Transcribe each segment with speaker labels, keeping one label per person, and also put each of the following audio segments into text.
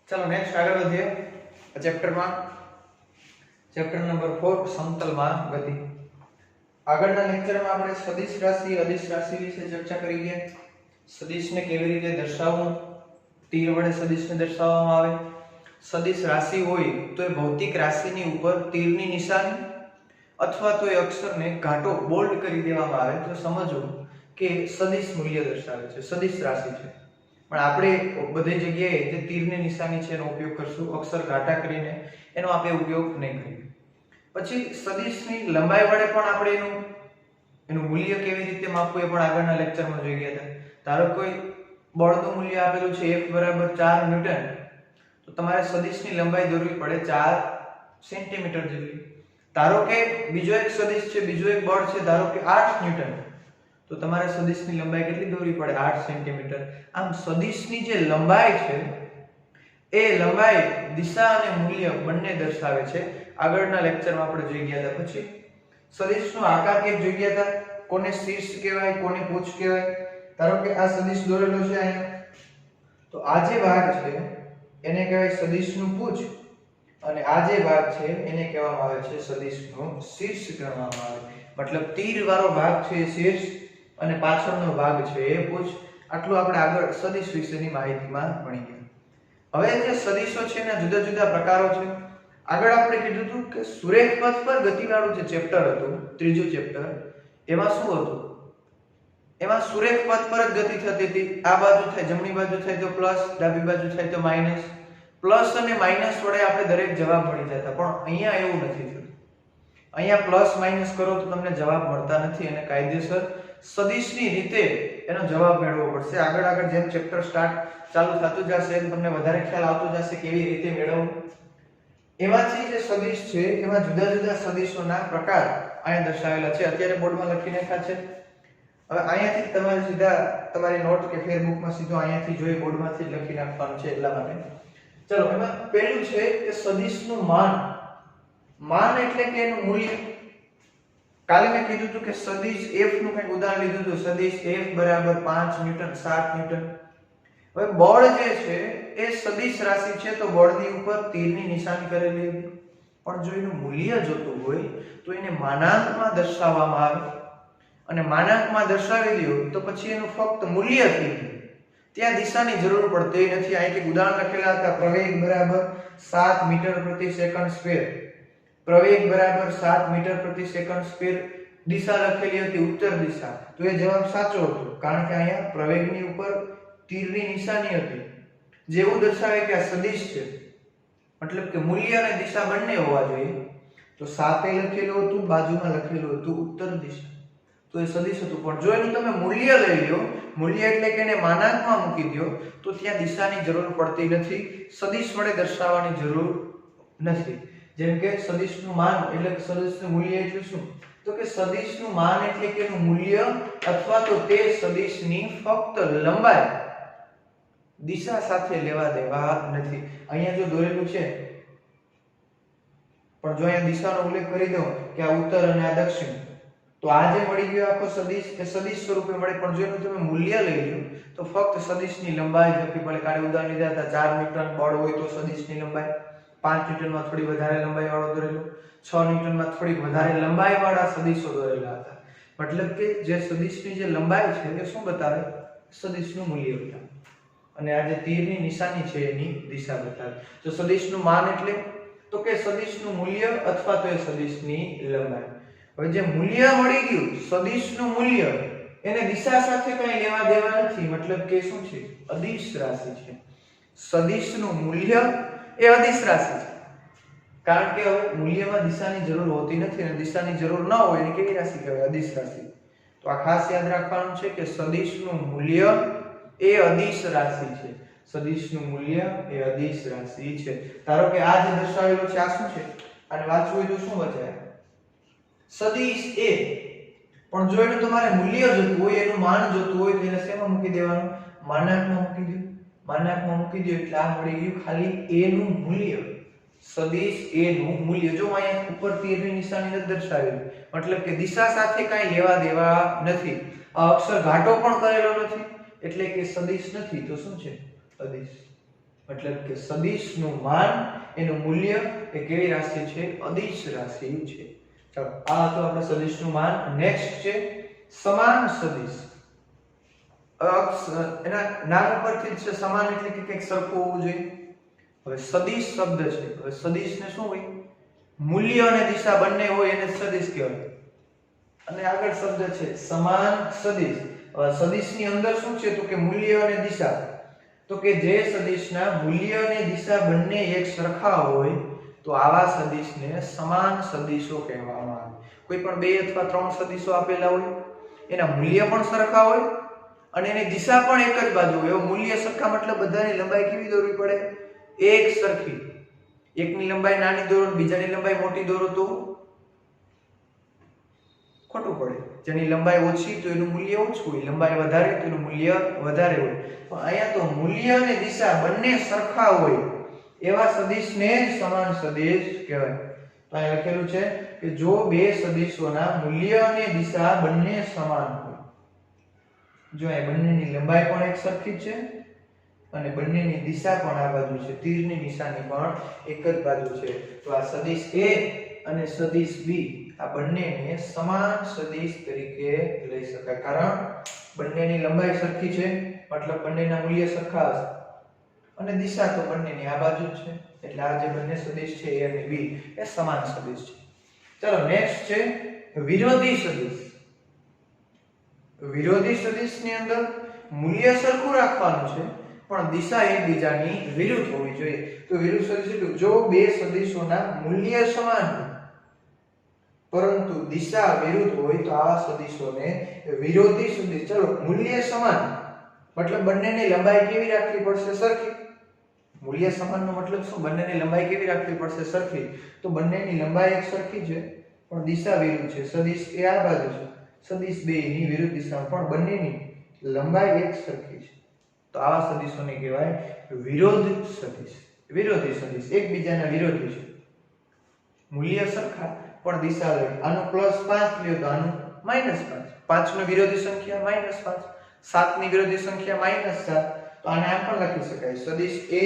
Speaker 1: चलो नेक्स्ट आगे बढ़िए चैप्टर में चैप्टर नंबर 4 समतल में गति। આગળના લેક્ચરમાં આપણે સદિશ રાશિ અદિશ રાશિ વિશે ચર્ચા કરી ગયા। સદિશને કેવી રીતે દર્શાવવું, તીર વડે સદિશને દર્શાવવામાં આવે। સદિશ રાશિ હોય તો એ ભૌતિક રાશિની ઉપર તીરની નિશાની અથવા તો એ અક્ષરને ઘાટો બોલ્ડ કરી દેવામાં આવે તો સમજવું કે સદિશ મૂલ્ય દર્શાવે છે, સદિશ રાશિ છે। પણ આપણે બધી જગ્યાએ જે તીરની નિશાની છે એનો ઉપયોગ કરશું, અક્ષર ઘાટા કરીને એનો આપણે ઉપયોગ નહીં કરીએ। પછી સદિશની લંબાઈ વડે પણ આપણે એનું મૂલ્ય કેવી રીતે માપવું એ પણ આગળના લેક્ચરમાં જોઈ ગયા હતા। ધારો કોઈ બળનું મૂલ્ય આપેલું છે F બરાબર 4 ન્યૂટન, તો તમારે સદિશની લંબાઈ દોરવી પડે 4 સેન્ટીમીટર જેટલી। ધારો કે બીજો એક સદિશ છે, બીજો એક બળ છે ધારો કે 8 ન્યૂટન, તો તમારે સદિશની લંબાઈ કેટલી દોરવી પડે 8 સેન્ટીમીટર। આમ સદિશની જે લંબાઈ છે એ લંબાઈ દિશા અને મૂલ્ય બંને દર્શાવે છે। આગળના લેક્ચરમાં આપણે જોઈ ગયા હતા। પછી સદિશનો આકાર કેમ જોઈ ગયા હતા, કોને શીર્ષ કહેવાય, કોને પૂંછ કહેવાય। ધારો કે આ સદિશ દોરેલો છે અહીંયા, તો આ જે ભાગ છે એને કહેવાય સદિશનું પૂંછ અને આ જે ભાગ છે એને કહેવામાં આવે છે સદિશનું શીર્ષ કહેવામાં આવે। મતલબ તીર વાળો ભાગ છે એ શીર્ષ અને પાછળનો ભાગ છે એ પૂંછ। આટલું આપણે આગળ સદિશ વિશેની માહિતીમાં ભણી ગયા। હવે જે સદિશો છે એના જુદા જુદા પ્રકારો છે। આગળ આપણે કીધું હતું કે સુરેખ પથ પર ગતિવાળું જે ચેપ્ટર હતું, ત્રીજું ચેપ્ટર, એમાં શું હતું, એમાં સુરેખ પથ પર જ ગતિ થતી હતી। આ બાજુ થાય જમણી બાજુ થાય તો પ્લસ, ડાબી બાજુ થાય તો માઈનસ। પ્લસ અને માઈનસ વડે આપણે દરેક જવાબ મળી જતા, પણ અહીંયા એવું નથી થતું। અહીંયા પ્લસ માઈનસ કરો તો તમને જવાબ મળતા નથી અને કાયદેસર સદિશની રીતે એનો જવાબ મેળવવો પડશે। આગળ આગળ જેમ ચેપ્ટર ચાલુ થતું જશે એમ તમને વધારે ખ્યાલ આવતો જશે કેવી રીતે મેળવવું। એમાંથી જે સદિશ છે એમાં જુદા જુદા સદિશોના પ્રકાર અહીંયા દર્શાવેલા છે, અત્યારે બોર્ડમાં લખી નાખ્યા છે। હવે અહીંયાથી તમારે સીધા તમારી નોટ કે ફેરબુકમાં સીધો અહીંયાથી જોઈ બોર્ડમાંથી જ લખી નાખવાનું છે એટલા માટે। ચલો એમાં પહેલું છે કે સદિશનું માન। માન એટલે કે એનું મૂલ્ય। કાલે મેં કીધું હતું કે સદિશ f નું કંઈક ઉદાહરણ લીધું હતું, સદિશ f બરાબર 5 ન્યૂટન 7 ન્યૂટન। હવે બળ જે છે એ સદિશ રાશિ છે તો બળની ઉપર તીરની નિશાની કરેલી હતી, પણ જો એનું મૂલ્ય જોતું હોય તો એને માનાંકમાં દર્શાવવામાં આવે અને માનાંકમાં દર્શાવી દો તો પછી એનું ફક્ત મૂલ્ય થઈ ગયું, ત્યાં દિશાની જરૂર પડતી નથી। અહીં એક ઉદાહરણ લખેલા હતા, પ્રવેગ બરાબર 7 મીટર પ્રતિ સેકન્ડ સ્ક્વેર। પ્રવેગ બરાબર 7 મીટર પ્રતિ સેકન્ડ સ્ક્વેર, દિશા લખેલી હતી ઉત્તર દિશા, તો એ જવાબ સાચો હતો કારણ કે અહીંયા પ્રવેગની ઉપર તીરની નિશાની હતી, જેવું દર્શાવે કે આ સદિશ છે, મતલબ કે મૂલ્ય અને દિશા બંને હોવા જોઈએ। તો 7 એ લખેલું હતું, બાજુમાં લખેલું હતું ઉત્તર દિશા, તો એ સદિશ હતું। પણ જો એનું તમે મૂલ્ય લઈ લો, મૂલ્ય એટલે કે એને માનાંકમાં મૂકી દો તો ત્યાં દિશાની જરૂર પડતી નથી, સદિશ વડે દર્શાવવાની જરૂર નથી। જેમ કે સદિશનું માન એટલે કે સદિશનું મૂલ્ય એટલે શું, તો કે સદિશનું માન એટલે કે એનું મૂલ્ય અથવા તો તે સદિશની ફક્ત લંબાઈ દિશા સાથે લેવા દેવા નથી। અહીંયા જો દોરેલું છે પણ જો અહીંયા દિશાનો ઉલ્લેખ કરી દઉં કે આ ઉત્તર અને આ દક્ષિણ, તો આ જે મળી ગયો આખો સદિશ એ સદિશ સ્વરૂપે મળે, પણ જો એનું તમે મૂલ્ય લઈ લો તો ફક્ત સદિશની લંબાઈ જ લખવી પડે। કાલે ઉદાહરણ લીધા હતા 4 ન્યૂટન બળ હોય તો સદિશની લંબાઈ, 5 ન્યૂટનમાં થોડી વધારે લંબાઈ વાળો દોરેલો, 6 ન્યૂટનમાં થોડી વધારે લંબાઈ વાળા સદિશો દોરેલા હતા। મતલબ કે જે સદિશની જે લંબાઈ છે એ શું બતાવે, સદિશનું મૂલ્ય બતાવે અને આ જે તીરની નિશાની છે એની દિશા બતાવે। તો સદિશનું માન એટલે તો કે સદિશનું મૂલ્ય અથવા તો એ સદિશની લંબાઈ। હવે જે મૂલ્ય મળી ગયું સદિશનું મૂલ્ય, એને દિશા સાથે કંઈ લેવા દેવા નથી, મતલબ કે શું છે, અદિશ રાશિ છે। સદિશનું મૂલ્ય એ અદિશ રાશિ છે કારણ કે હવે મૂલ્યમાં દિશાની જરૂર હોતી નથી અને દિશાની જરૂર ન હોય એને કેવી રાશિ કહેવાય, અદિશ રાશિ। તો આ ખાસ યાદ રાખવાનું છે કે સદિશનું મૂલ્ય એ અદિશ રાશિ છે, સદિશનું મૂલ્ય એ અદિશ રાશિ છે। ધારો કે આ જે દર્શાવેલું છે આ શું છે, આને વાંચવું હોય તો શું વચાય, સદિશ a, પણ જો એનું તમારે મૂલ્ય જોતું હોય, એનું માન જોતું હોય તો એને શેમાં મૂકી દેવાનું, માનાંકમાં મૂકી દો। માનાંકમાં મૂકી દો એટલે આ મળી ગયું ખાલી a નું મૂલ્ય, સદિશ a નું મૂલ્ય। જો અહીંયા ઉપર તીરની નિશાની નથી દર્શાવેલી, મતલબ કે દિશા સાથે કાંઈ લેવા દેવા નથી, અક્ષર ઘાટો પણ કરેલો નથી એટલે કે સદિશ નથી, તો શું છે, અદિશ। મતલબ કે સદિશનું માન એનું મૂલ્ય એ કેવી રાશિ છે? અદિશ રાશિ છે. ચાલો આ તો આપણે સદિશનું માન. નેક્સ્ટ છે સમાન સદિશ. એના નામ પરથી જ છે સમાન એટલે કે કંઈક સરખું હોવું જોઈએ. હવે સદિશ શબ્દ છે. હવે સદિશને શું હોય? મૂલ્ય અને દિશા બંને હોય એને સદિશ કહેવાય. અને આગળ શબ્દ છે સમાન સદિશ. હવે સદિશની અંદર શું છે? તો કે મૂલ્ય અને દિશા. તો કે જે સદિશના મૂલ્ય અને દિશા બંને એક સરખા હોય તો આવા સદિશને સમાન સદિશો કહેવામાં આવે. કોઈ પણ બે અથવા ત્રણ સદિશો આપેલા હોય, એના મૂલ્ય પણ સરખા હોય અને એની દિશા પણ એક જ બાજુ હોય. એવું મૂલ્ય સરખા મતલબ બધાની લંબાઈ કેવી દોરવી પડે? એક સરખી. એકની લંબાઈ નાની દોરો, બીજાની લંબાઈ મોટી દોરો તો ખોટું પડે. જેની લંબાઈ ઓછી તો એનું મૂલ્ય ઓછું હોય, લંબાઈ વધારે તો એનું મૂલ્ય વધારે હોય. પણ અહીંયા તો મૂલ્ય અને દિશા બંને સરખા હોય એવા સદિશને જ સમાન સદિશ કહેવાય. તો અહીં લખેલું છે કે જો બે સદિશોના મૂલ્ય અને દિશા બંને સમાન હોય, જો એ બંનેની લંબાઈ પણ એક સરખી છે અને બંનેની દિશા પણ આ બાજુ છે, તીરની નિશાની પણ એક જ બાજુ છે, તો આ સદિશ A અને સદિશ B આ બંનેને સમાન સદિશ તરીકે લઈ શકાય. કારણ બંનેની લંબાઈ સરખી છે મતલબ બંનેના મૂલ્ય સરખા હશે અને દિશા તો બંનેની આ બાજુ જ છે, એટલે આ જે બંને સદિશ છે A અને B એ સમાન સદિશ છે. ચલો નેક્સ્ટ છે વિરોધી સદિશ. વિરોધી સદિશની અંદર મૂલ્ય સરખું રાખવાનું છે પણ દિશા એકબીજાની વિરુદ્ધ હોવી જોઈએ. તો વિરુદ્ધ સદિશ એટલે જો બે સદિશોના મૂલ્ય સમાન હોય પરંતુ દિશા વિરુદ્ધ હોય તો આ સદિશોને વિરોધી સદિશ. ચલો મૂલ્ય સમાન મતલબ બંનેની લંબાઈ કેવી રાખવી પડશે? સરખી. મૂલ્ય સમાનનો મતલબ શું? બંનેની લંબાઈ કેવી રાખવી પડશે? સરખી. તો બંનેની લંબાઈ એક સરખી છે પણ દિશા વિરુદ્ધ છે. સદિશ એ આ બાજુ છે, સદિશ B ની વિરુદ્ધ દિશામાં, પણ બંનેની લંબાઈ એક સરખી છે. તો આવા સદિશોને કહેવાય વિરોધ સદિશ. વિરોધી સદિશ એકબીજાના વિરોધી છે, મૂલ્ય સરખા પણ દિશા અલગ. આનું +5 લ્યો તો આનું -5. 5 નો વિરોધી સંખ્યા -5, 7 ની વિરોધી સંખ્યા -7. તો આને આમ પણ લખી શકાય સદિશ A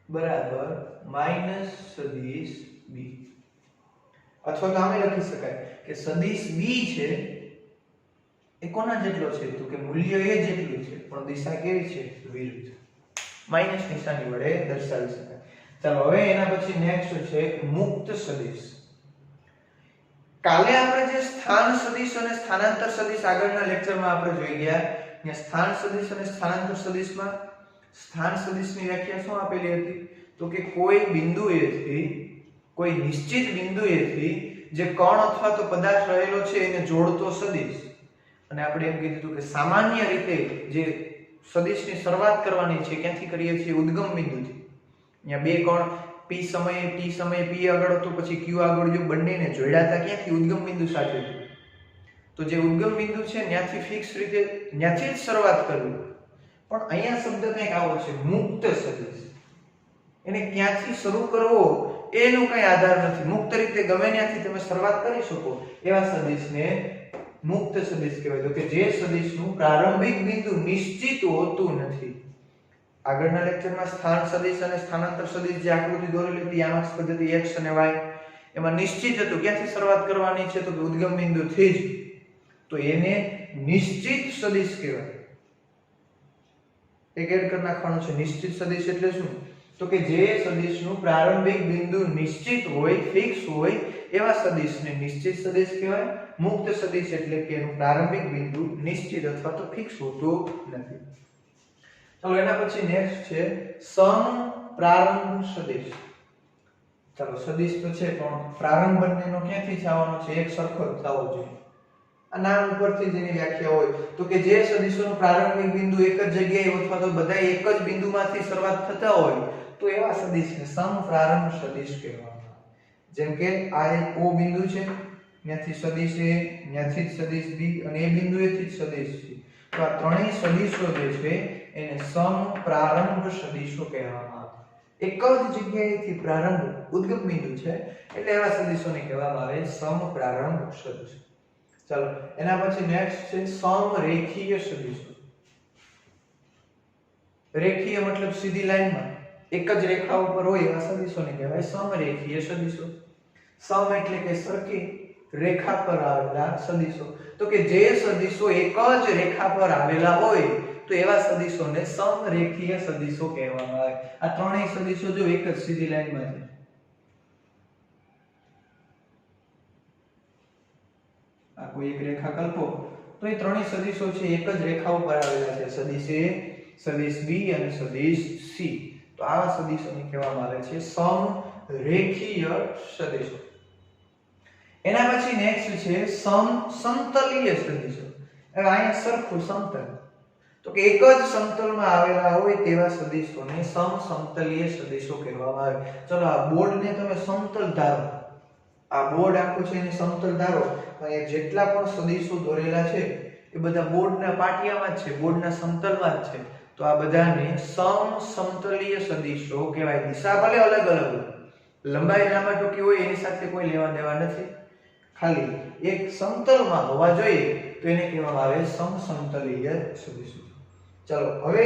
Speaker 1: બરાબર માઈનસ સદિશ B. અથવા તો આમે લખી શકાય કે સદિશ B છે એ કોના જેટલો છે? તો કે મૂલ્ય A જેટલું છે પણ દિશા કેવી છે? વિરુદ્ધ. માઈનસ નિશાની વડે દર્શાવી શકાય. ચાલો હવે એના પછી નેક્સ્ટ છે મુક્ત સદિશ. કાલે આપણે જે સ્થાન સદિશ અને સ્થાનાંતર સદિશ આગળના લેક્ચરમાં આપણે જોઈ ગયા. ત્યાં સ્થાન સદિશ અને સ્થાનાંતર સદિશમાં સ્થાન સદિશની વ્યાખ્યા શું આપેલી હતી? તો કે કોઈ બિંદુએથી, કોઈ નિશ્ચિત બિંદુએથી જે કણ અથવા તો પદાર્થ રહેલો છે એને જોડતો સદિશ. અને આપણે એમ કીધું કે સામાન્ય રીતે જે સદિશની શરૂઆત કરવાની છે ક્યાંથી કરીએ છીએ? ઉદ્ગમ બિંદુથી. અહીંયા બે કણ P સમયે T સમયે P આગળ હતો, પછી Q આગળ જો બંનેને જોડ્યા હતા ક્યાંથી? ઉદ્ગમ બિંદુ સાથે. તો જે ઉદ્ગમ બિંદુ છે ત્યાંથી ફિક્સ રીતે ત્યાંથી જ શરૂઆત કરવી. પણ અહીંયા શબ્દ કંઈક આવો છે મુક્ત સદિશ. એને ક્યાંથી શરૂ કરવો એનો કઈ આધાર નથી, મુક્ત રીતે ગમે ત્યાંથી તમે શરૂઆત કરી શકો એવા સદિશને મુક્ત સદિશ કહેવાય. તો કે જે સદિશનું પ્રારંભિક બિંદુ નિશ્ચિત હોતું નથી. આગળના લેક્ચરમાં સ્થાન સદિશ અને સ્થાનાંતર સદિશ જે આકૃતિ દોરેલી હતી યામાક્ષ પદ્ધતિ x અને y એમાં નિશ્ચિત હતું ક્યાંથી શરૂઆત કરવાની છે? તો કે ઉદ્ગમ બિંદુથી જ. તો એને નિશ્ચિત સદિશ કહેવાય. એક એડ કરી નાખવાનું છે. નિશ્ચિત સદિશ એટલે શું? તો કે જે સદિશનું પ્રારંભિક બિંદુ નિશ્ચિત હોય, ફિક્સ હોય એવા સદિશને નિશ્ચિત સદિશ કહેવાય. મુક્ત સદિશ એટલે કે એનું પ્રારંભિક બિંદુ નિશ્ચિત અથવા તો ફિક્સ હોતું નથી. ચાલો એના પછી નેક્સ્ટ છે સમપ્રારંભ સદિશ. ચાલો સદિશ તો છે પણ પ્રારંભ બંનેનો ક્યાંથી થવાનો છે? એક સરખો જ થવો જોઈએ. આ નામ ઉપરથી જેની વ્યાખ્યા હોય તો કે જે સદિશોનો પ્રારંભિક બિંદુ એક જ જગ્યાએ અથવા તો બધા એક જ બિંદુમાંથી શરૂઆત થતા હોય તો એવા સદિશને સમપ્રારંભ સદિશ કહેવામાં આવે. જેમ કે આ એક O બિંદુ છે, ત્યાંથી સદિશ A, ત્યાંથી જ સદિશ B અને એ બિંદુએથી જ સદિશ C. તો આ ત્રણેય સદિશો જે છે એને સમપ્રારંભ સદિશો કહેવામાં આવે. એક જ જગ્યાએથી પ્રારંભ ઉદ્ગમ બિંદુ છે એટલે એવા સદિશોને કહેવામાં આવે સમપ્રારંભ સદિશ. ચાલો એના પછી નેક્સ્ટ છે સમરેખીય સદિશો. રેખીય મતલબ સીધી લાઈનમાં એક જ રેખા ઉપર હોય એવા સદિશોને કહેવાય સમરેખીય સદિશો. સમ એટલે કે સરખી, રેખા પર આવેલા સદિશો. તો કે જે સદિશો એક જ રેખા પર આવેલા હોય તો એવા સદિશોને સમરેખીય સદિશો કહેવામાં આવે. આ ત્રણેય સદિશો જો એક જ સીધી લાઈનમાં છે. આ કોઈ એક રેખા કલ્પો તો એ ત્રણેય સદિશો છે એક જ રેખા ઉપર આવેલા છે. સદિશ A, સદિશ B અને સદિશ C. તો આવા સદિશોને કહેવામાં આવે છે સમરેખીય સદિશો. એના પછી નેક્સ્ટ છે સમતલીય સદિશો. હવે અહીંયા સરખું સમતલ, તો કે એક જ સમતલમાં આવેલા હોય તેવા સદિશોને સમતલીય સદિશો કહેવામાં આવે. ચલો આ બોર્ડને તમે સમતલ ધારો, આ બોર્ડ આખું છે એને સમતલ ધારો, તો અહીંયા જેટલા પણ સદિશો દોરેલા છે એ બધા બોર્ડના પાટિયામાં જ છે, બોર્ડના સમતલમાં જ છે. તો આ બધાને સમતલીય સદિશો કહેવાય. દિશા ભલે અલગ અલગ હોય, લંબાઈ લાંબા ટૂંકી હોય એની સાથે કોઈ લેવા દેવા નથી, ખાલી એક સમતલમાં હોવા જોઈએ તો એને કહેવામાં આવે સમતલીય સદિશો. ચલો હવે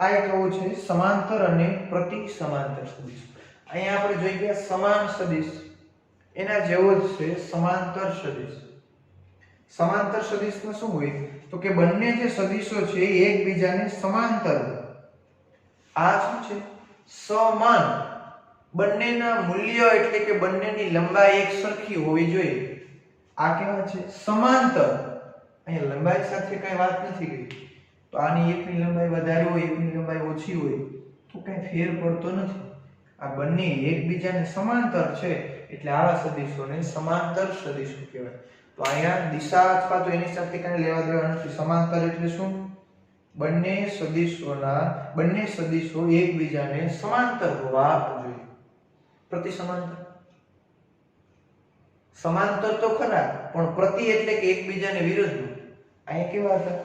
Speaker 1: આ એક આવું છે સમાંતર અને પ્રતિ સમાંતર સદિશ. અહીંયા આપણે જોઈ ગયા સમાન સદિશ, એના જેવો જ છે સમાંતર સદિશ. સમાંતર સદિશમાં શું હોય તો કે બંને જે સદિશો છે એ એકબીજાને સમાંતર, આ શું છે સમાન, બંનેના મૂલ્ય એટલે કે બંનેની લંબાઈ એક સરખી હોવી જોઈએ. આ કેવા છે સમાંતર. અહીંયા લંબાઈ સાથે કઈ વાત નથી કરી, તો આની એકની લંબાઈ વધારે હોય એકની લંબાઈ ઓછી હોય તો કઈ ફેર પડતો નથી. આ બંને એકબીજાને સમાંતર છે એટલે આવા સદિશોને સમાંતર સદિશો કહેવાય. તો અહીંયા દિશા અથવા તો એની સાથે કઈ લેવા દેવા નથી. સમાંતર એટલે શું? બંને સદિશો એકબીજાને સમાંતર હોવા જોઈએ. પ્રતિ સમાંતર, સમાંતર તો ખરા પણ પ્રતિ એટલે કે એકબીજાને વિરુદ્ધ. અહીંયા કેવા હતા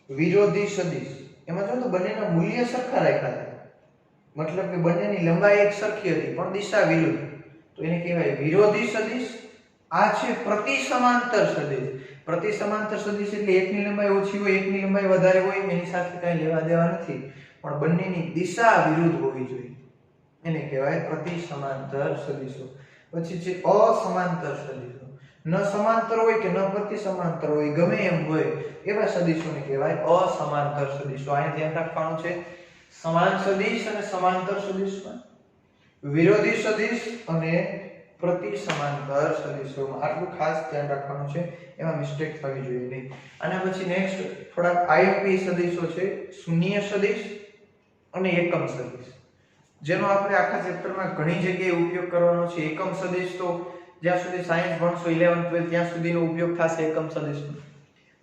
Speaker 1: વિરોધી સદિશ. એમાં જો તો બંનેના મૂલ્ય સરખા રાખ્યા હતા, મતલબ કે બંનેની લંબાઈ એક સરખી હતી પણ દિશા વિરુદ્ધ, તો એને કહેવાય વિરોધી સદિશ. આ છે પ્રતિ સમાંતર સદિશ. પ્રતિ સમાંતર સદિશ એટલે એકની લંબાઈ ઓછી હોય એકની લંબાઈ વધારે હોય એની સાથે કઈ લેવા દેવા નથી, પણ બંનેની દિશા વિરુદ્ધ હોવી જોઈએ, એને કહેવાય પ્રતિ સમાંતર સદિશો. પછી છે અસમાંતર સદિશો. ન સમાંતર હોય કે ન પ્રતિ સમાંતર હોય, ગમે એમ હોય એવા સદિશોને કહેવાય અસમાંતર સદિશો. અહીંયા ધ્યાન રાખવાનું છે સમાન સદિશ અને સમાંતર સદિશમાં વિરોધી સદિશ અને પ્રતિ સમાંતર સદિશોમાં આટલું ખાસ ધ્યાન રાખવાનું છે, એમાં મિસ્ટેક થવી જોઈએ નહીં. આના પછી નેક્સ્ટ થોડા આઈએમપી સદિશો છે શૂન્ય સદિશ અને એકમ સદિશ, જેનો આપણે આખા ચેપ્ટરમાં ઘણી જગ્યાએ ઉપયોગ કરવાનો છે. એકમ સદિશ તો જ્યાં સુધી સાયન્સ ભણશો 11th 12th ત્યાં સુધીનો ઉપયોગ થશે એકમ સદિશનો.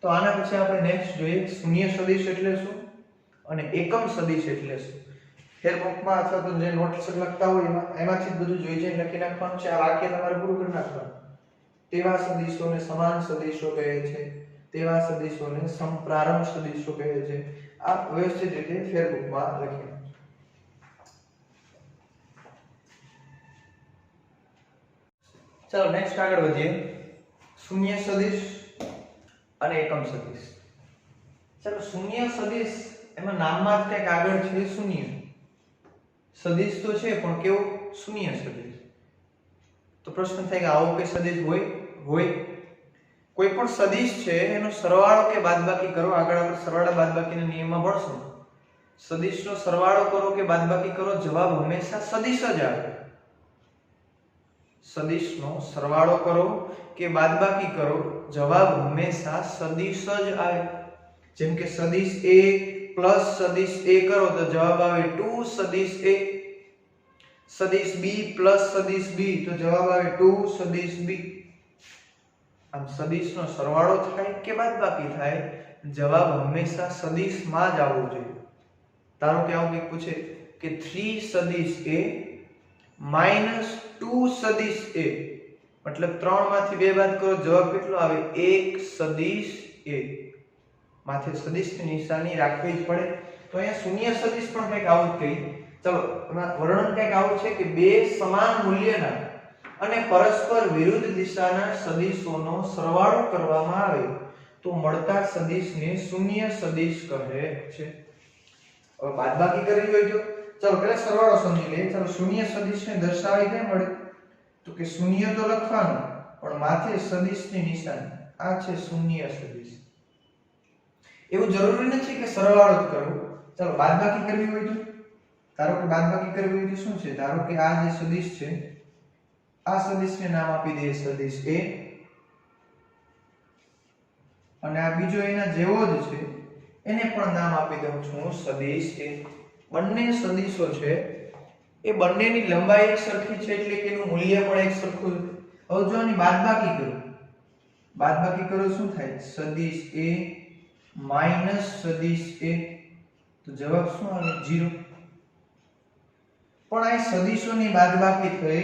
Speaker 1: તો આના પછી આપણે નેક્સ્ટ જોઈએ શૂન્ય સદિશ એટલે શું અને એકમ સદિશ એટલે શું. ફેરબુકમાં અથવા તો જે નોટ્સ લખતા હોય એમાંથી જ બધું જોઈ જઈને લખી નાખવાનું છે. આ વાક્ય તમારે પૂરું કરી નાખવાનું. તેવા સદિશોને સમાન સદિશો કહે છે, તેવા સદિશોને સમપ્રારંભ સદિશો કહે છે. આ વ્યવસ્થિત રીતે ફેરબુકમાં લખી. ચાલો નેક્સ્ટ આગળ વધીએ. શૂન્ય સદિશ અને એકમ સદિશ. ચાલો શૂન્ય સદિશ એમાં નામમાં જ કંઈક આગળ છે શૂન્ય. સદિશ તો છે પણ કેવો શૂન્ય સદિશ. તો પ્રશ્ન થાય કે આવો કોઈ સદિશ હોય કોઈ પણ સદિશ છે એનો સરવાળો કે બાદબાકી કરો. આગળ આપણે સરવાળા બાદબાકીના નિયમમાં ભણશું. સદિશનો સરવાળો કરો કે બાદબાકી કરો, જવાબ હંમેશા સદિશ જ આવે. સદિશનો સરવાળો કરો કે બાદબાકી કરો, જવાબ હંમેશા સદિશ જ આવે. જેમ કે સદિશ A પ્લસ સદિશ A કરો તો જવાબ આવે 2 સદિશ A. સદિશ B પ્લસ સદિશ B તો જવાબ આવે 2 સદિશ B. આમ સદિશનો સરવાળો થાય કે બાદબાકી થાય, જવાબ હંમેશા સદિશમાં જ આવવો જોઈએ. ધારો કે આવું કંઈક પૂછે કે 3 સદિશ A માઈનસ 2 સદિશ A, મતલબ 3 માંથી 2 બાદ કરો, જવાબ કેટલો આવે 1 સદિશ A. માથે સદિશની નિશાની રાખવી જ પડે. તો અહીંયા શૂન્ય સદિશ પણ કંઈક આવું જ કહી. ચલો એમાં વર્ણન કંઈક આવું છે કે બે સમાન મૂલ્યના અને પરસ્પર વિરુદ્ધ દિશાના સદિશોનો સરવાળો કરવામાં આવે તો મળતા સદિશને શૂન્ય સદિશ કહે છે. હવે બાદબાકી કરવી હોય તો ચાલો પહેલા સરવાળો સમજી લઈએ. ચાલો શૂન્ય સદિશને દર્શાવી કેમ મળે? તો કે શૂન્ય તો લખવાનું પણ માથે સદિશની નિશાની. આ છે શૂન્ય સદિશ. એવું જરૂરી નથી કે સરવાળો જ કરવો. ચાલો બાદબાકી કરવી હોય તો ધારો કે બાદબાકી કરવી હોય તો શું છે? ધારો કે આ જે સદિશ છે આ સદિશને નામ આપી દઈએ સદિશ A અને આ બીજો એના જેવો જ છે એને પણ નામ આપી દઉં છું સદિશ A. બંને સદિશો છે એ બંનેની લંબાઈ એક સરખી છે એટલે કે એનું મૂલ્ય પણ એક સરખું છે. હવે જો આની બાદબાકી કરો શું થાય? સદિશ A માઈનસ સદિશ A તો જવાબ શું આવે? 0. પણ આ સદિશોની બાદબાકી થઈ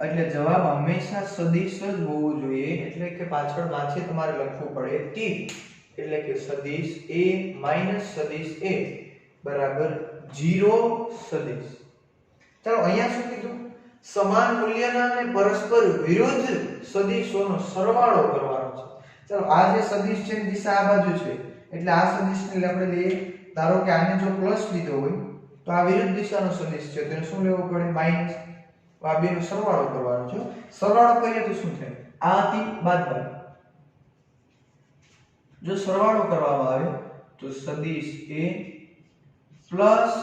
Speaker 1: એટલે જવાબ હંમેશા સદિશ જ હોવો જોઈએ એટલે કે પાછળ માથે તમારે લખવું પડે T એટલે કે સદિશ A માઈનસ સદિશ A બરાબર 0 સદિશ. ચાલો અહીંયા શું કીધું? સમાન મૂલ્યના અને પરસ્પર વિરુદ્ધ સદિશોનો સરવાળો કરવાનો છે. ચાલો આ જે સદિશ છે એની દિશા આ બાજુ છે એટલે આ સદિશને આપણે લઈએ. ધારો કે આને જો પ્લસ લીધો હોય તો આ વિરુદ્ધ દિશાનો સદિશ છે તો શું લેવું પડે? માઈનસ. આ બેનો સરવાળો કરવાનો છે. સરવાળો કરીએ તો શું થાય? આ હતી બાદબાકી. જો સરવાળો કરવામાં આવે તો સદિશ A પ્લસ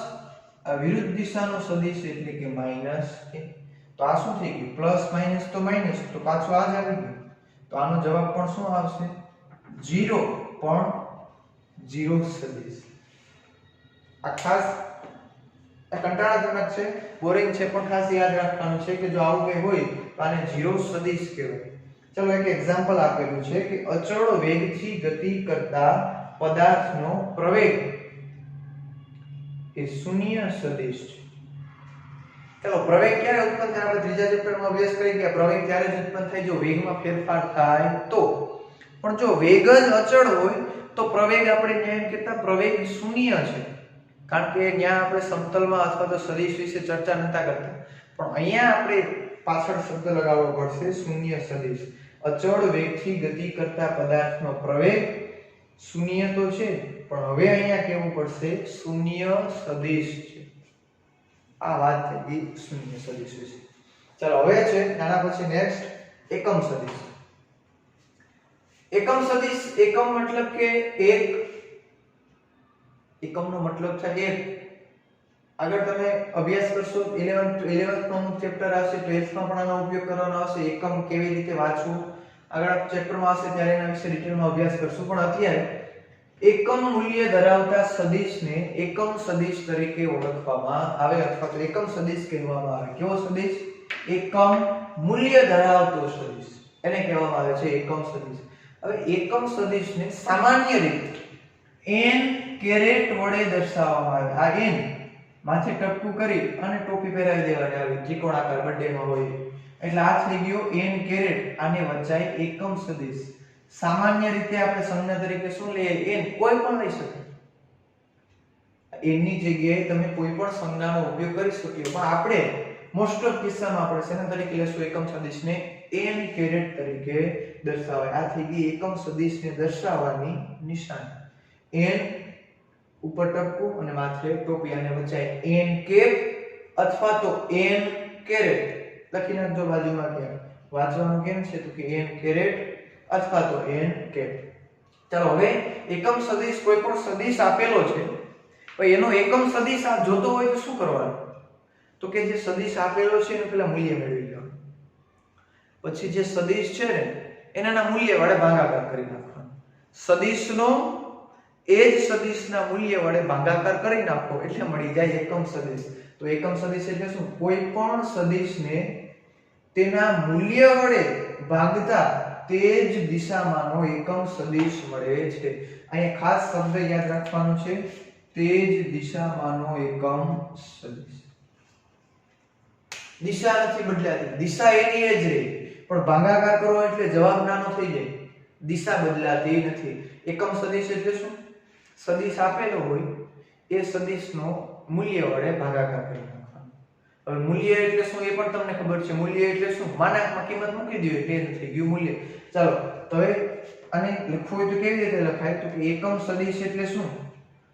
Speaker 1: આ વિરુદ્ધ દિશાનો સદિશ એટલે કે માઈનસ A. તો આ શું થઈ ગયું? પ્લસ માઈનસ તો માઈનસ તો પાછું આ જ આવી ગયું. તો આનો જવાબ પણ શું આવશે? 0 પણ 0 સદિશ. આ ખાસ કંટાળાજનક છે, બોરિંગ છે પણ ખાસ યાદ રાખવાનું છે કે જો આવું કંઈ હોય તો આને 0 સદિશ કહેવાય. ચલો એક એક્ઝામ્પલ આપેલું છે કે અચળ વેગથી ગતિ કરતા પદાર્થનો પ્રવેગ એ શૂન્ય સદિશ છે. ચલો પ્રવેગ ક્યારે ઉત્પન્ન થાય? આપણે ત્રીજા ચેપ્ટરમાં અભ્યાસ કરી કે પ્રવેગ ત્યારે જ ઉત્પન્ન થાય જો વેગમાં ફેરફાર થાય તો. પણ જો વેગ જ અચળ હોય તો પ્રવેગ આપણે એમ કહેતા પ્રવેગ શૂન્ય છે. કારણ કે ત્યાં આપણે સમતલમાં અથવા તો સદિશ વિશે ચર્ચા નતા કરતા પણ અહીંયા આપણે પાછળ શબ્દ લગાવવો પડશે શૂન્ય સદિશ. અચળ વેગથી ગતિ કરતા પદાર્થનો પ્રવેગ શૂન્ય તો છે પણ હવે અહીંયા કહેવું પડશે શૂન્ય સદિશ છે. આ વાત થઈ ગઈ શૂન્ય સદિશ વિશે. ચાલો હવે છે આના પછી નેક્સ્ટ એકમ સદિશ. એકમ સદિશ એકમ મતલબ કે એક. એકમનો મતલબ થાય એક. આગળ તમે અભ્યાસ કરશો 11th નો ચેપ્ટર આવશે 12th માં પણ આનો ઉપયોગ કરવાનો આવશે. એકમ કેવી રીતે વાંચવું આગળ ચેપ્ટરમાં આવશે ત્યારે એના વિશે ડિટેલમાં અભ્યાસ કરશું. પણ અત્યારે એકમ મૂલ્ય ધરાવતા સદિશને એકમ સદિશ તરીકે ઓળખવામાં આવે અથવા તો એકમ સદિશ કહેવામાં આવે. કેવો સદિશ? એકમ મૂલ્ય ધરાવતો સદિશ એને કહેવામાં આવે છે એકમ સદિશ. હવે એકમ સદિશને સામાન્ય રીતે n કેરેટ વડે દર્શાવવામાં આવે. આ n માથે ટપકું કરી અને ટોપી પહેરાવી દેવાની આવે ત્રિકોણાકાર બર્થડેમાં હોય એટલે આ થઈ ગયો n કેરેટ. આને વચાય એકમ સદિશ. સામાન્ય રીતે આપણે સંજ્ઞા તરીકે શું લઈએ? n. કોઈ પણ લઈ શકે. n ની જગ્યાએ તમે કોઈ પણ સંજ્ઞાનો ઉપયોગ કરી શકો પણ આપણે મોસ્ટ ઓફ કિસ્સામાં આપણે શેના તરીકે લેશું? એકમ સદિશને n કેરેટ તરીકે દર્શાવાય. આ થઈ ગઈ એકમ સદિશને દર્શાવવાની નિશાની. n ઉપર ટપકું અને માથે ટોપી. આને વચાય n કેપ અથવા તો n કેરેટ. લખી નાખજો બાજુમાં ક્યાં. વાંચવાનું કેમ છે તો કે n કેરેટ અથવા તો n કેપ. ચાલો હવે એકમ સદિશ કોઈ પણ સદિશ આપેલો છે પછી એનો એકમ સદિશ આ જોતો હોય તો શું કરવાનું? તો કે જે સદિશ આપેલો છે એનું પેલા મૂલ્ય મેળવી લેવાનું. પછી જે સદિશ છે ને એના મૂલ્ય વડે ભાગાકાર કરી નાખવાનો. સદિશનો એ જ સદિશના મૂલ્ય વડે ભાગાકાર કરી નાખો એટલે મળી જાય એકમ સદિશ. તો એકમ સદિશ એટલે શું? કોઈ પણ સદિશને તેના મૂલ્ય વડે ભાગતા તે જ દિશામાંનો એકમ સદિશ મળે છે. અહીંયા ખાસ શબ્દ યાદ રાખવાનો છે તે જ દિશામાંનો એકમ સદિશ. દિશા નથી બદલાતી. દિશા એની એ જ રહે પણ ભાગાકાર કરો એટલે જવાબ નાનો થઈ જાય. દિશા બદલાતી નથી. એકમ સદિશ એટલે શું? સદિશ આપેલો હોય એ સદિશનો મૂલ્ય વડે ભાગાકાર કરી નાખવાનો. હવે મૂલ્ય એટલે શું એ પણ તમને ખબર છે. મૂલ્ય એટલે શું? માનાંકમાં કિંમત મૂકી દો એટલે થઈ ગયું મૂલ્ય. ચાલો તો હવે આને લખવું હોય તો કેવી રીતે લખાય? તો કે એકમ સદિશ એટલે શું?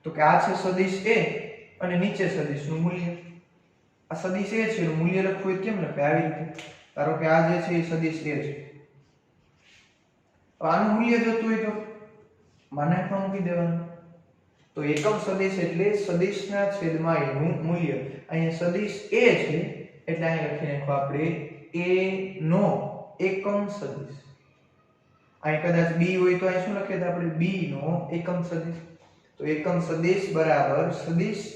Speaker 1: તો કે આ છે સદિશ a અને નીચે સદિશનું મૂલ્ય. આ સદિશ a છે એનું મૂલ્ય લખવું હોય કેમ લખાય? આવી રીતે. ધારો કે આ જે છે એ સદિશ a છે. આનું મૂલ્ય જોતું હોય તો માનાંકમાં મૂકી દેવાનું. તો એકમ સદિશ એટલે સદિશના છેદમાં એનું મૂલ્ય. અહીંયા સદિશ a છે એટલે અહીં લખી નાખો આપણે a નો એકમ સદિશ. અહીં કદાચ b હોય તો અહીં શું લખીએ આપણે? b નો એકમ સદિશ. તો એકમ સદિશ બરાબર સદિશ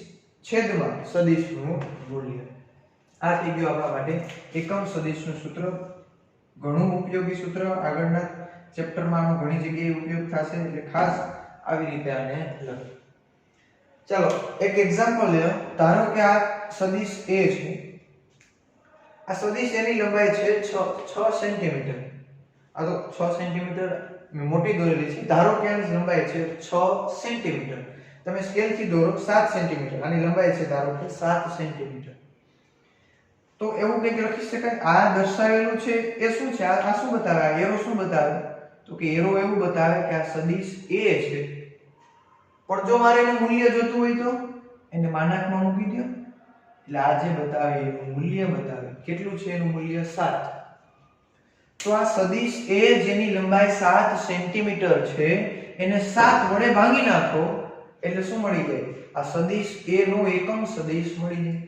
Speaker 1: છેદમાં સદિશનું મૂલ્ય. આ થઈ ગયું આપણા માટે એકમ સદિશનું સૂત્ર. ઘણું ઉપયોગી સૂત્ર. આગળના ચેપ્ટરમાં આનો ઘણી જગ્યાએ ઉપયોગ થશે એટલે ખાસ આવી રીતે આને લખો. ચાલો એક એક્ઝામ્પલ લ્યો. ધારો કે આ સદિશ a છે. આ સદિશ a ની લંબાઈ છે 6 સેન્ટીમીટર. આ તો 6 સેન્ટીમીટર મોટી દોરેલી છે. ધારો કે આની લંબાઈ છે 6 સેન્ટીમીટર. તમે સ્કેલ થી દોરો 7 સેન્ટીમીટર. આની લંબાઈ છે ધારો કે 7 સેન્ટીમીટર. તો એવું કંઈક લખી શકાય. આ દર્શાવેલું છે એ શું છે? આ શું બતાવે? આ એરો શું બતાવે? તો કે એરો એવું બતાવે કે આ સદિશ a છે. પણ જો મારે એનું મૂલ્ય જોતું હોય તો એને માનાંકમાં મૂકી દો એટલે આ જે બતાવે એનું મૂલ્ય બતાવે. કેટલું છે એનું મૂલ્ય? 7. તો આ સદિશ a જેની લંબાઈ 7 સેન્ટીમીટર છે એને 7 વડે ભાગી નાખો એટલે શું મળી જાય? આ સદિશ a નો એકમ સદિશ મળી જાય.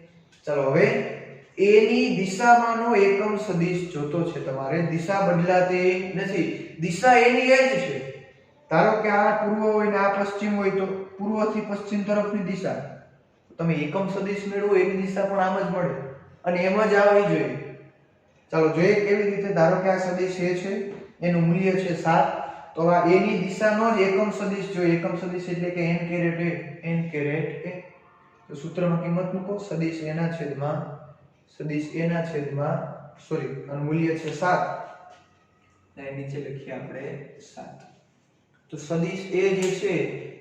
Speaker 1: ચલો હવે a ની દિશામાંનો એકમ સદિશ જોતો છે તમારે. દિશા બદલાતી નથી. દિશા એની એ જ છે. ધારો કે આ પૂર્વ હોય ને આ પશ્ચિમ હોય તો પૂર્વથી પશ્ચિમ તરફની દિશા. તમે એકમ સદિશ મેળવો એની દિશા પણ આમ જ મળે અને એમ જ આવવી જોઈએ. ચાલો જોઈએ કેવી રીતે. ધારો કે આ સદિશ a છે એનું મૂલ્ય છે 7. તો આ a ની દિશાનો જ એકમ સદિશ જોઈએ. એકમ સદિશ એટલે કે n કેરેટ a. તો સૂત્રમાં કિંમત મૂકો. સદિશ a ના છેદમાં આનું મૂલ્ય છે 7 અને નીચે લખીએ આપણે 7. તો સદિશ a જે છે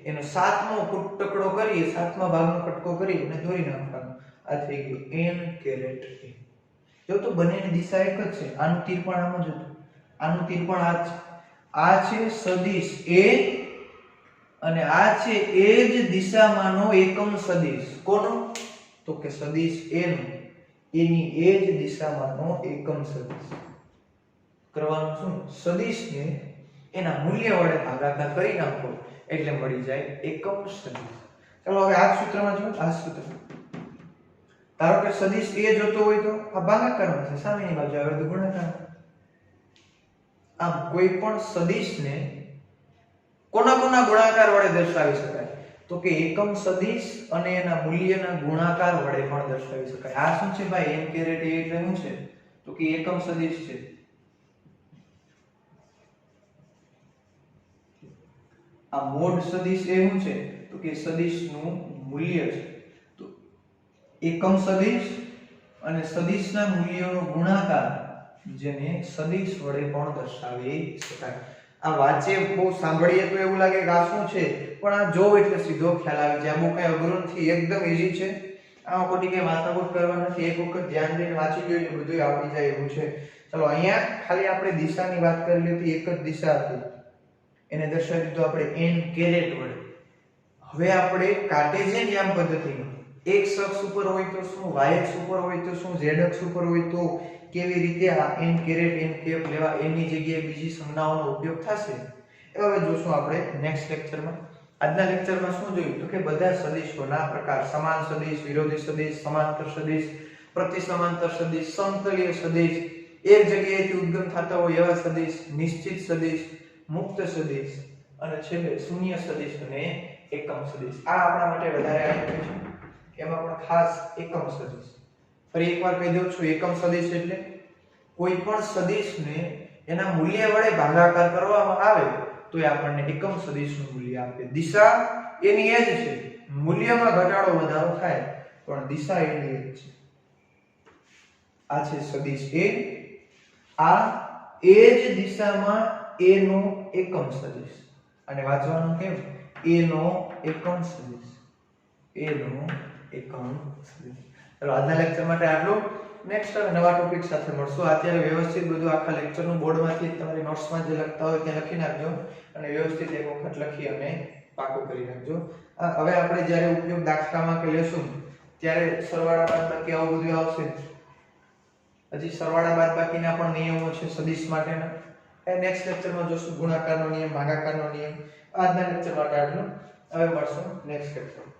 Speaker 1: એનો 7મો ટુકડો કરીએ, 7મા ભાગનો કટકો કરી અને દોરી નાખવાનો. આ થઈ ગયું n કેરેટ a. જો તો બંનેની દિશા એક જ છે. આનું તીર પણ આમ જ હતું. આનું તીર પણ આ છે. આ છે સદિશ a અને આ છે એ જ દિશામાંનો એકમ સદિશ. કોનો? તો કે સદિશ a નો. એની એ જ દિશામાંનો એકમ સદિશ. કરવાનું શું? સદિશને એના મૂલ્ય વડે ભાગાકાર કરી નાખો એટલે મળી જાય એકમ સદિશ. ચાલો હવે આ સૂત્રમાં જો. આ સૂત્ર ધારો કે સદિશ a જોતો હોય તો આ ભાગાકારમાં છે. સામેની બાજુ આવે તો ગુણાકાર. આમ કોઈ પણ સદિશને કોના ગુણાકાર વડે દર્શાવી શકાય? તો કે એકમ સદિશ અને એના મૂલ્યના ગુણાકાર વડે પણ દર્શાવી શકાય. આ શું છે ભાઈ? n કેરેટ a એટલે શું છે? તો કે એકમ સદિશ છે. આ મોડ સદિશ એ શું છે? તો કે સદિશનું મૂલ્ય છે. તો એકમ સદિશ અને સદિશના મૂલ્યોનો ગુણાકાર જેને સદિશ વડે પણ દર્શાવી શકાય. આ વાંચે બહુ સાંભળીએ તો એવું લાગે કે આ શું છે, પણ આ જો એટલે સીધો ખ્યાલ આવી જાય. બહુ કઈ અઘરું નથી, એકદમ ઈઝી છે. આમાં ખોટી કઈ માથાકૂટ કરવા નથી. એક વખત ધ્યાન દઈને વાંચી જોઈએ બધું આવડી જાય એવું છે. ચલો અહીંયા ખાલી આપણે દિશાની વાત કરી હતી. એક જ દિશા હતી, એને દર્શાવી દીધું આપણે n કેરેટ વડે. હવે આપણે કાર્ટેશિયન યામ પદ્ધતિમાં x અક્ષ ઉપર હોય તો શું, y અક્ષ ઉપર હોય તો શું, z અક્ષ ઉપર હોય તો કેવી રીતે આ n કેરેટ n કેપ લેવા, એની જગ્યાએ બીજી સંજ્ઞાઓનો ઉપયોગ થશે એ હવે જોશું આપણે નેક્સ્ટ લેક્ચરમાં. આજના લેક્ચરમાં શું જોયું? તો કે બધા સદિશોના પ્રકાર: સમાન સદિશ, વિરોધી સદિશ, સમાંતર સદિશ, પ્રતિસમાંતર સદિશ, સમતલીય સદિશ, એક જગ્યાએથી ઉદ્ગમ થતા હોય એવા સદિશ, નિશ્ચિત સદિશ, મુક્ત સદિશ અને છેલ્લે શૂન્ય સદિશ અને એકમ સદિશ. આ આપણા માટે વધારે આવ્યું છે. એમાં પણ ખાસ એકમ સદિશ. ફરી એકવાર કહી દઉં છું, એકમ સદિશ એટલે કોઈ પણ સદિશને એના મૂલ્ય વડે ભાગાકાર કરવામાં આવે તો એ આપણને એકમ સદિશનું મૂલ્ય આપે. દિશા એની એ જ છે, મૂલ્યમાં ઘટાડો વધારો થાય પણ દિશા એની એ જ છે. આ છે સદિશ a. આ એ જ દિશામાં a નો એકમ સદિશ. અને વાંચવાનું કેમ? a નો એકમ સદિશ. a નો એકમ સદિશ. ચલો આજના લેક્ચર માટે આટલું. નેક્સ્ટ હવે નવા ટોપિક સાથે મળશું. અત્યારે વ્યવસ્થિત બધું આખા લેક્ચરનું બોર્ડમાંથી તમારી નોટ્સમાં જે લખતા હોય ત્યાં લખી નાખજો અને વ્યવસ્થિત એક વખત લખી અને પાકું કરી નાખજો. હવે આપણે જ્યારે ઉપયોગ દાખલામાં કે લેશું ત્યારે સરવાળા બાદબાકી આવું બધું આવશે. હજી સરવાળા બાદબાકીના પણ નિયમો છે સદિશ માટેના. એ નેક્સ્ટ લેક્ચરમાં જોશું. ગુણાકારનો નિયમ, ભાગાકારનો નિયમ. આજના લેક્ચર માટે આટલું. હવે મળશું નેક્સ્ટ લેક્ચરમાં.